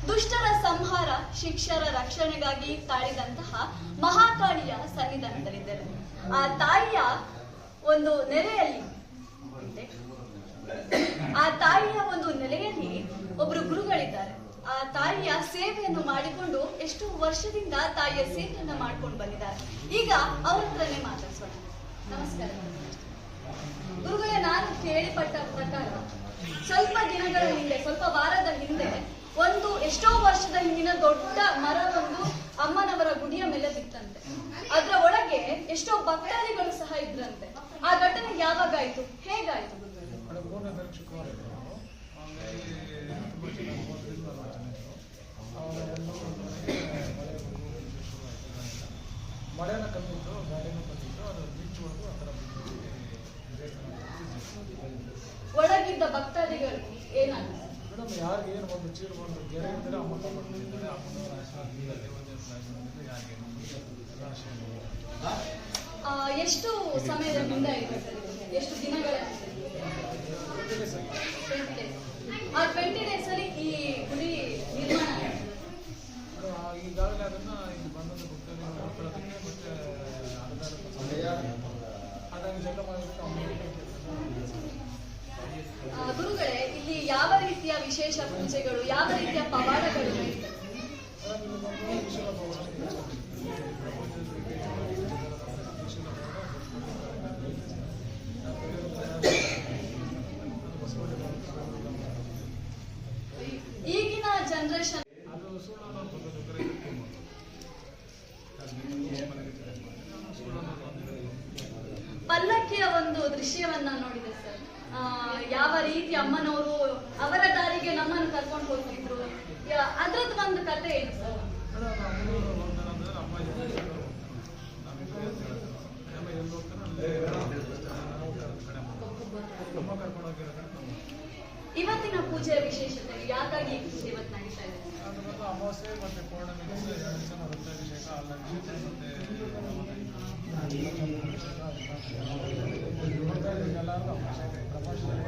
ದುಷ್ಟರ ಸಂಹಾರ, ಶಿಕ್ಷರ ರಕ್ಷಣೆಗಾಗಿ ತಾಳಿದಂತಹ ಮಹಾಕಾಳಿಯ ಸನ್ನಿಧಾನದಲ್ಲಿದ್ದೇವೆ. ಆ ತಾಯಿಯ ಒಂದು ನೆಲೆಯಲ್ಲಿ ಒಬ್ರು ಗುರುಗಳಿದ್ದಾರೆ. ಆ ತಾಯಿಯ ಸೇವೆಯನ್ನು ಮಾಡಿಕೊಂಡು ಎಷ್ಟು ವರ್ಷದಿಂದ ತಾಯಿಯ ಸೇವೆಯನ್ನ ಮಾಡ್ಕೊಂಡು ಬಂದಿದ್ದಾರೆ. ಈಗ ಅವ್ರ ಹತ್ರನೇ ಮಾತಾಡ್ಸೋಣ. ನಮಸ್ಕಾರ ಗುರುಗಳೇ. ನಾನು ಕೇಳಿಪಟ್ಟ ಪ್ರಕಾರ ಸ್ವಲ್ಪ ವಾರದ ಹಿಂದೆ ಒಂದು ಎಷ್ಟೋ ವರ್ಷದ ಹಿಂದಿನ ದೊಡ್ಡ ಮರ ಒಂದು ಅಮ್ಮನವರ ಗುಡಿಯ ಮೇಲೆ ಬಿತ್ತಂತೆ. ಅದರ ಒಳಗೆ ಎಷ್ಟೋ ಭಕ್ತಾದಿಗಳು ಸಹ ಇದ್ರಂತೆ. ಆ ಘಟನೆ ಯಾವಾಗ ಆಯ್ತು, ಹೇಗಾಯ್ತು? ಮಳೆನ ಕಮ್ಮಿತ್ತು, ಗಾಳಿನೂ ಕಮ್ಮಿತ್ತು, ಅದು ಬೀಚುವರೆಗೂ ಆ ಥರ ಒಳಗಿದ್ದ ಭಕ್ತಾದಿಗಳು ಏನಾಗುತ್ತೆ ಮೇಡಮ್? ಯಾರಿಗೆ ಏನು ಒಂದು ಚೀರು ಒಂದು ಗೆರೆ ಇದ್ದರೆ ಅಮ್ಮ ತಗೊಂಡಿದ್ದಾರೆ. ಅಮ್ಮನವರ ಆಶೀರ್ವಾದ, ಎಷ್ಟು ಸಮಯದ ಹಿಂದೆ ಇದೆ ಸರ್? ಎಷ್ಟು ದಿನಗಳ? ಆ 20 days ಅಲ್ಲಿ ಈ ಗುಡಿ ನಿರ್ಮಾಣ ಈಗಾಗಲೇ ಅದನ್ನ ಇಲ್ಲಿ ಬಂದದ್ದು ಭಕ್ತರಿಗೆ ನೋಡ್ಕೊಳ್ಳೋದಕ್ಕೆ ಮತ್ತೆ ಹಾಗಾಗಿ ಜಗಳ ಮಾಡೋದಕ್ಕೆ ಗುರುಗಳೇ, ಇಲ್ಲಿ ಯಾವ ರೀತಿಯ ವಿಶೇಷ ಪೂಜೆಗಳು, ಯಾವ ರೀತಿಯ ಪವಾಡಗಳು ನಡೀತದೆ? ಈಗಿನ ಜನರೇಷನ್ ಪಲ್ಲಕ್ಕಿಯ ಒಂದು ದೃಶ್ಯವನ್ನ ನೋಡಿದೆ ಸರ್. ಯಾವ ರೀತಿ ಅಮ್ಮನವರು ಅವರ ದಾರಿಗೆ ನಮ್ಮನ್ನು ಕರ್ಕೊಂಡು ಹೋಗ್ತಿದ್ರು, ಅದ್ರದ್ದು ಒಂದು ಕತೆ ಏನು ಸರ್? ಇವತ್ತಿನ ಪೂಜೆಯ ವಿಶೇಷತೆ ಯಾಕಾಗಿ ಇವತ್ತು ನಡೀತಾ ಇದೆ? ಅಮಾವಾಸ್ಯೆ ಮತ್ತೆ ಪೌರ್ಣಮಿ 2 ದಿವಸ ವೃತ್ತಾಭಿಷೇಕ, ಹಾಲಾಭಿಷೇಕ ಮತ್ತೆ ಎಲ್ಲರಿಗೂ ಅಭಿಷೇಕ, ಪ್ರಪಂಚದಲ್ಲಿ